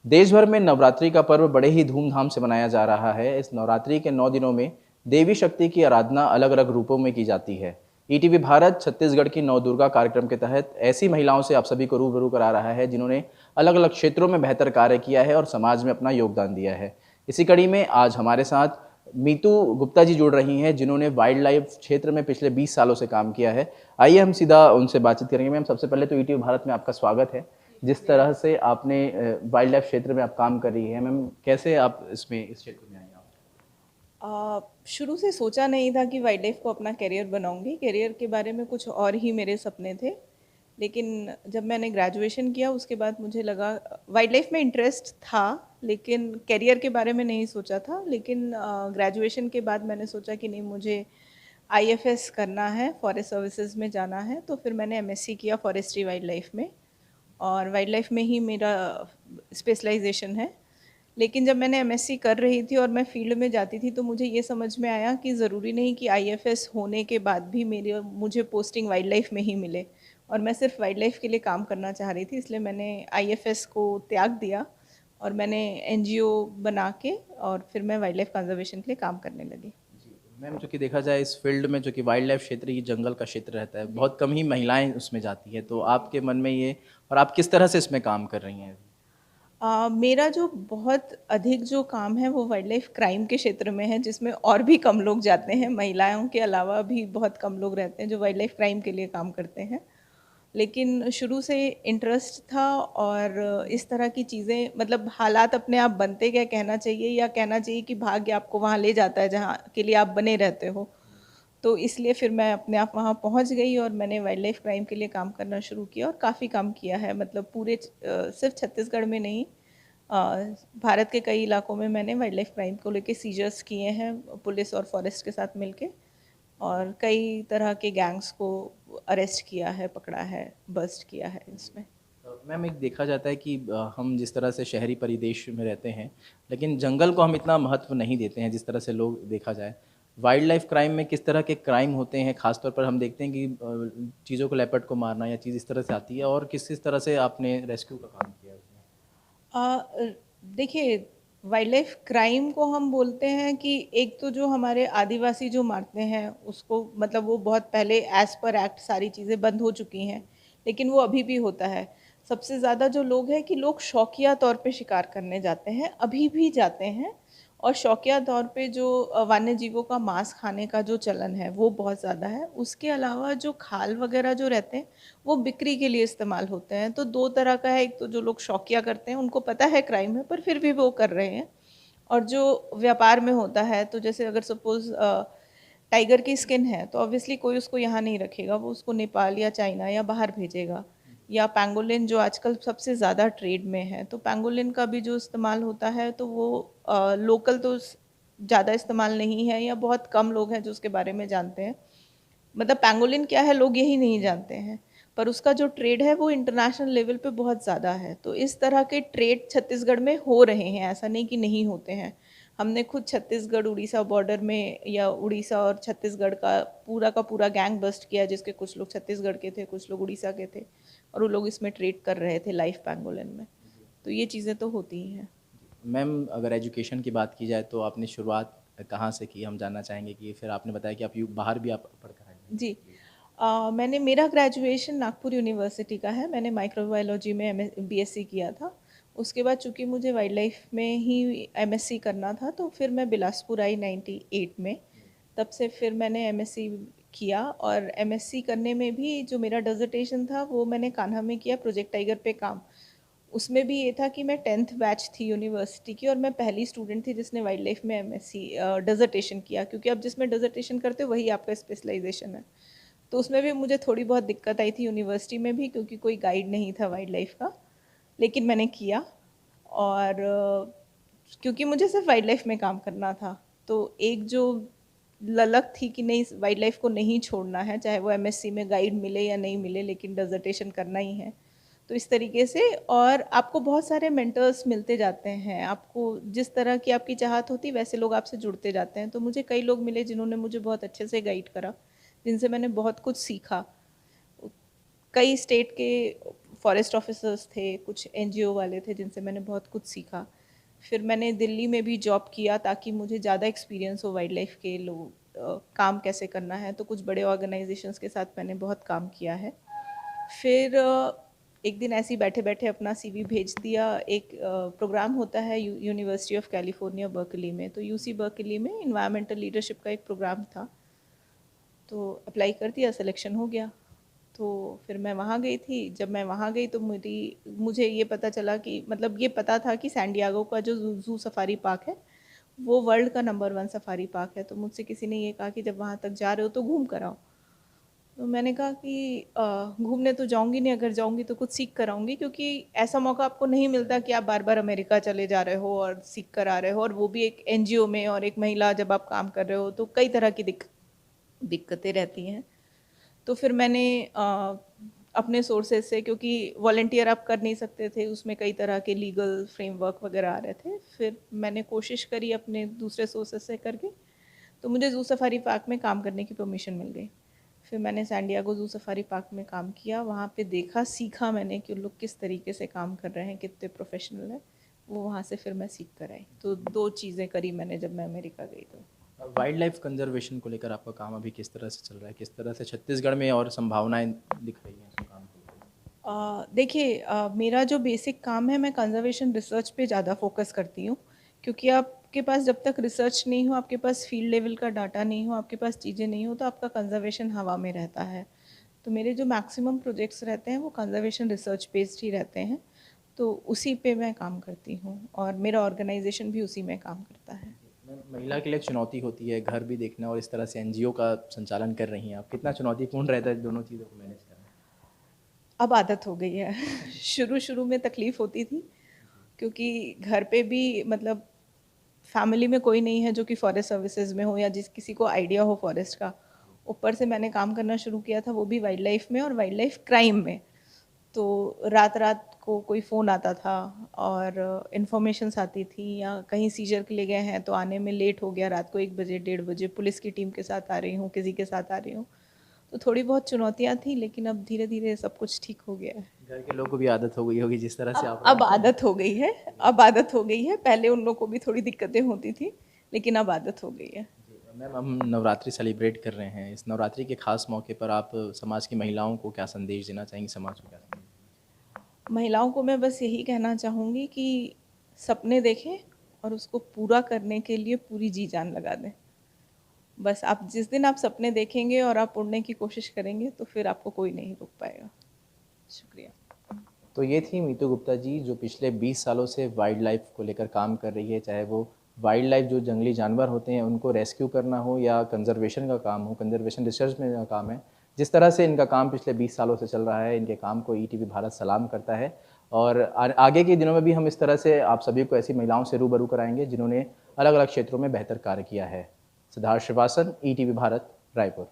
देश भर में नवरात्रि का पर्व बड़े ही धूमधाम से मनाया जा रहा है। इस नवरात्रि के 9 दिनों में देवी शक्ति की आराधना अलग-अलग रूपों में की जाती है। ईटीवी भारत छत्तीसगढ़ की नवदुर्गा कार्यक्रम के तहत ऐसी महिलाओं से आप सभी को रूबरू करा रहा है, जिन्होंने अलग-अलग क्षेत्रों में बेहतर कार्य किया है और समाज में अपना योगदान दिया है। इसी कड़ी में आज हमारे साथ मीतू गुप्ता जी जुड़ रही हैं, जिन्होंने वाइल्ड लाइफ क्षेत्र में पिछले 20 सालों से काम किया है। आइए हम सीधा उनसे बातचीत करेंगे। मैम, सबसे पहले तो ईटीवी भारत में आपका स्वागत है। जिस तरह से आपने वाइल्ड लाइफ क्षेत्र में आप काम कर रही हैं, मैम, कैसे आप इस क्षेत्र में आई आप? शुरू से सोचा नहीं था कि वाइल्ड लाइफ को अपना करियर बनाऊंगी। करियर के बारे में कुछ और ही मेरे सपने थे। लेकिन जब मैंने ग्रेजुएशन किया उसके बाद मुझे लगा वाइल्ड लाइफ में इंटरेस्ट था, लेकिन करियर के बारे में नहीं सोचा था। लेकिन ग्रेजुएशन के बाद मैंने सोचा कि नहीं, मुझे आईएफएस करना है, फॉरेस्ट सर्विसेज में जाना है। तो फिर मैंने एमएससी किया फॉरेस्ट्री वाइल्ड लाइफ में, और वाइल्ड लाइफ में ही मेरा स्पेशलाइजेशन है। लेकिन जब मैंने एमएससी कर रही थी और मैं फील्ड में जाती थी, तो मुझे ये समझ में आया कि ज़रूरी नहीं कि आईएफएस होने के बाद भी मुझे पोस्टिंग वाइल्ड लाइफ में ही मिले। और मैं सिर्फ वाइल्ड लाइफ के लिए काम करना चाह रही थी, इसलिए मैंने आईएफएस को त्याग दिया और मैंने एनजीओ बना के और फिर मैं वाइल्ड लाइफ कंजर्वेशन के लिए काम करने लगी। मैम, जो कि देखा जाए इस फील्ड में, जो कि वाइल्ड लाइफ क्षेत्र, ये जंगल का क्षेत्र रहता है, बहुत कम ही महिलाएं उसमें जाती है, तो आपके मन में ये, और आप किस तरह से इसमें काम कर रही हैं? मेरा जो बहुत अधिक जो काम है वो वाइल्ड लाइफ क्राइम के क्षेत्र में है, जिसमें और भी कम लोग जाते हैं। महिलाओं के अलावा भी बहुत कम लोग रहते हैं जो वाइल्ड लाइफ क्राइम के लिए काम करते हैं। लेकिन शुरू से इंटरेस्ट था, और इस तरह की चीज़ें, मतलब हालात अपने आप बनते गए कहना चाहिए, या कहना चाहिए कि भाग्य आपको वहाँ ले जाता है जहाँ के लिए आप बने रहते हो। तो इसलिए फिर मैं अपने आप वहाँ पहुँच गई और मैंने वाइल्ड लाइफ क्राइम के लिए काम करना शुरू किया, और काफ़ी काम किया है। मतलब पूरे सिर्फ छत्तीसगढ़ में नहीं, भारत के कई इलाकों में मैंने वाइल्ड लाइफ क्राइम को लेके सीजर्स किए हैं, पुलिस और फॉरेस्ट के साथ मिलके। और कई तरह के गैंग्स को अरेस्ट किया है, पकड़ा है, बस्ट किया है इसमें। मैम, एक देखा जाता है कि हम जिस तरह से शहरी परिवेश में रहते हैं, लेकिन जंगल को हम इतना महत्व नहीं देते हैं जिस तरह से लोग, देखा जाए वाइल्ड लाइफ क्राइम में किस तरह के क्राइम होते हैं। खासतौर पर हम देखते हैं कि चीज़ों को, लेपर्ड को मारना या चीज़ इस तरह से आती है, और किस किस तरह से आपने रेस्क्यू का काम किया उसमें? देखिए, वाइल्ड लाइफ क्राइम को हम बोलते हैं कि एक तो जो हमारे आदिवासी जो मारते हैं उसको, मतलब वो बहुत पहले एज पर एक्ट सारी चीज़ें बंद हो चुकी हैं, लेकिन वो अभी भी होता है। सबसे ज़्यादा जो लोग हैं कि लोग शौकिया तौर पे शिकार करने जाते हैं, अभी भी जाते हैं। और शौकिया तौर पे जो वन्य जीवों का मांस खाने का जो चलन है वो बहुत ज़्यादा है। उसके अलावा जो खाल वगैरह जो रहते हैं वो बिक्री के लिए इस्तेमाल होते हैं। तो दो तरह का है, एक तो जो लोग शौकिया करते हैं, उनको पता है क्राइम है पर फिर भी वो कर रहे हैं। और जो व्यापार में होता है, तो जैसे अगर सपोज़ टाइगर की स्किन है, तो ऑब्वियसली कोई उसको यहाँ नहीं रखेगा, वो उसको नेपाल या चाइना या बाहर भेजेगा। या पैंगोलिन जो आजकल सबसे ज़्यादा ट्रेड में है, तो पैंगोलिन का भी जो इस्तेमाल होता है, तो वो लोकल तो ज़्यादा इस्तेमाल नहीं है, या बहुत कम लोग हैं जो उसके बारे में जानते हैं। मतलब पैंगोलिन क्या है लोग यही नहीं जानते हैं, पर उसका जो ट्रेड है वो इंटरनेशनल लेवल पे बहुत ज़्यादा है। तो इस तरह के ट्रेड छत्तीसगढ़ में हो रहे हैं, ऐसा नहीं कि नहीं होते हैं। हमने खुद छत्तीसगढ़ उड़ीसा बॉर्डर में, या उड़ीसा और छत्तीसगढ़ का पूरा गैंग बस्ट किया, जिसके कुछ लोग छत्तीसगढ़ के थे, कुछ लोग उड़ीसा के थे, और वो लोग इसमें ट्रेड कर रहे थे लाइफ पैंगोलिन में। तो ये चीज़ें तो होती ही हैं। मैम, अगर एजुकेशन की बात की जाए तो आपने शुरुआत कहाँ से की, हम जानना चाहेंगे। कि फिर आपने बताया कि आप बाहर भी आप पढ़ कर आई हैं। जी। मैंने, मेरा ग्रेजुएशन नागपुर यूनिवर्सिटी का है। मैंने माइक्रोबायोलॉजी में बीएससी किया था। उसके बाद चूँकि मुझे वाइल्ड लाइफ में ही एमएससी करना था, तो फिर मैं बिलासपुर आई 98 में। तब से फिर मैंने एमएससी किया, और एमएससी करने में भी जो मेरा डिसर्टेशन था वो मैंने कान्हा में किया, प्रोजेक्ट टाइगर पे काम। उसमें भी ये था कि मैं 10th बैच थी यूनिवर्सिटी की, और मैं पहली स्टूडेंट थी जिसने वाइल्ड लाइफ में एमएससी डिसर्टेशन किया, क्योंकि अब जिसमें डिसर्टेशन करते हो वही आपका स्पेशलाइजेशन है। तो उसमें भी मुझे थोड़ी बहुत दिक्कत आई थी यूनिवर्सिटी में भी, क्योंकि कोई गाइड नहीं था वाइल्ड लाइफ का। लेकिन मैंने किया, और क्योंकि मुझे सिर्फ वाइल्ड लाइफ में काम करना था, तो एक जो ललक थी कि नहीं, वाइल्ड लाइफ को नहीं छोड़ना है, चाहे वो एमएससी में गाइड मिले या नहीं मिले, लेकिन डिसर्टेशन करना ही है। तो इस तरीके से, और आपको बहुत सारे मेंटर्स मिलते जाते हैं। आपको जिस तरह की आपकी चाहत होती वैसे लोग आपसे जुड़ते जाते हैं। तो मुझे कई लोग मिले जिन्होंने मुझे बहुत अच्छे से गाइड करा, जिनसे मैंने बहुत कुछ सीखा। कई स्टेट के फॉरेस्ट ऑफिसर्स थे, कुछ एनजीओ वाले थे जिनसे मैंने बहुत कुछ सीखा। फिर मैंने दिल्ली में भी जॉब किया ताकि मुझे ज़्यादा एक्सपीरियंस हो वाइल्ड लाइफ के लोग काम कैसे करना है। तो कुछ बड़े ऑर्गेनाइजेशंस के साथ मैंने बहुत काम किया है। फिर एक दिन ऐसे ही बैठे बैठे अपना सीवी भेज दिया। एक प्रोग्राम होता है यूनिवर्सिटी ऑफ कैलिफोर्निया बर्कली में, तो यूसी बर्कली में इन्वायरमेंटल लीडरशिप का एक प्रोग्राम था। तो अप्लाई कर दिया, सिलेक्शन हो गया। तो फिर मैं वहाँ गई थी। जब मैं वहाँ गई तो मुझे ये पता चला कि मतलब ये पता था कि सैन डिएगो का जो ज़ू सफारी पार्क है वो वर्ल्ड का नंबर 1 सफारी पार्क है। तो मुझसे किसी ने ये कहा कि जब वहाँ तक जा रहे हो तो घूम कर आओ। तो मैंने कहा कि घूमने तो जाऊंगी नहीं, अगर जाऊंगी तो कुछ सीख कर आऊँगी, क्योंकि ऐसा मौका आपको नहीं मिलता कि आप बार बार अमेरिका चले जा रहे हो और सीख कर आ रहे हो, और वो भी एक एनजीओ में, और एक महिला जब आप काम कर रहे हो तो कई तरह की दिक्कतें रहती हैं। तो फिर मैंने अपने सोर्सेज से, क्योंकि वॉलंटियर आप कर नहीं सकते थे, उसमें कई तरह के लीगल फ्रेमवर्क वगैरह आ रहे थे, फिर मैंने कोशिश करी अपने दूसरे सोर्सेज से करके, तो मुझे ज़ू सफारी पार्क में काम करने की परमिशन मिल गई। फिर मैंने San Diego zoo safari park में काम किया, वहाँ पे देखा, सीखा मैंने कि लोग किस तरीके से काम कर रहे हैं, कितने प्रोफेशनल हैं। वो वहाँ से फिर मैं सीख कर आई। तो 2 चीज़ें करी मैंने जब मैं अमेरिका गई। तो वाइल्ड लाइफ कंजर्वेशन को लेकर आपका काम अभी किस तरह से चल रहा है, किस तरह से छत्तीसगढ़ में और संभावनाएं दिख रही हैं इस काम को? देखिए, मेरा जो बेसिक काम है, मैं कंजर्वेशन रिसर्च पे ज़्यादा फोकस करती हूँ, क्योंकि आपके पास जब तक रिसर्च नहीं हो, आपके पास फील्ड लेवल का डाटा नहीं हो, आपके पास चीज़ें नहीं हो, तो आपका कंजर्वेशन हवा में रहता है। तो मेरे जो मैक्सिमम प्रोजेक्ट्स रहते हैं वो कंजर्वेशन रिसर्च बेस्ड ही रहते हैं, तो उसी पे मैं काम करती हूँ, और मेरा ऑर्गेनाइजेशन भी उसी में काम करता है। महिला के लिए चुनौती होती है घर भी देखना और इस तरह से एनजीओ का संचालन कर रही हैं आप, कितना चुनौतीपूर्ण रहता है दोनों चीज़ों को मैनेज करना? अब आदत हो गई है। शुरू में तकलीफ़ होती थी, क्योंकि घर पे भी मतलब फैमिली में कोई नहीं है जो कि फॉरेस्ट सर्विसेज में हो या जिस किसी को आइडिया हो फॉरेस्ट का। ऊपर से मैंने काम करना शुरू किया था वो भी वाइल्ड लाइफ में और वाइल्ड लाइफ क्राइम में। तो रात रात को कोई फ़ोन आता था और इन्फॉर्मेशंस आती थी, या कहीं सीजर के लिए गए हैं तो आने में लेट हो गया, रात को 1 बजे 1:30 बजे पुलिस की टीम के साथ आ रही हूँ, किसी के साथ आ रही हूँ। तो थोड़ी बहुत चुनौतियाँ थी, लेकिन अब धीरे धीरे सब कुछ ठीक हो गया है। घर के लोगों को भी आदत हो गई होगी जिस तरह से आप अब आदत हो गई है। अब आदत हो गई है। पहले उन लोगों को भी थोड़ी दिक्कतें होती थी, लेकिन अब आदत हो गई है। मैम, हम नवरात्रि सेलिब्रेट कर रहे हैं, इस नवरात्रि के खास मौके पर आप समाज की महिलाओं को क्या संदेश देना चाहेंगी, समाज को क्या संदेश? महिलाओं को मैं बस यही कहना चाहूँगी कि सपने देखें और उसको पूरा करने के लिए पूरी जी जान लगा दें। बस आप जिस दिन आप सपने देखेंगे और आप उड़ने की कोशिश करेंगे तो फिर आपको कोई नहीं रोक पाएगा। शुक्रिया। तो ये थी मीतू गुप्ता जी, जो पिछले 20 सालों से वाइल्ड लाइफ को लेकर काम कर रही है, चाहे वो वाइल्ड लाइफ जो जंगली जानवर होते हैं उनको रेस्क्यू करना हो या कंजर्वेशन का काम हो, कंजर्वेशन रिसर्च में का काम है। जिस तरह से इनका काम पिछले 20 सालों से चल रहा है, इनके काम को ईटीवी भारत सलाम करता है। और आगे के दिनों में भी हम इस तरह से आप सभी को ऐसी महिलाओं से रूबरू कराएंगे जिन्होंने अलग अलग क्षेत्रों में बेहतर कार्य किया है। सिद्धार्थ श्रीवास्तव, ईटीवी भारत, रायपुर।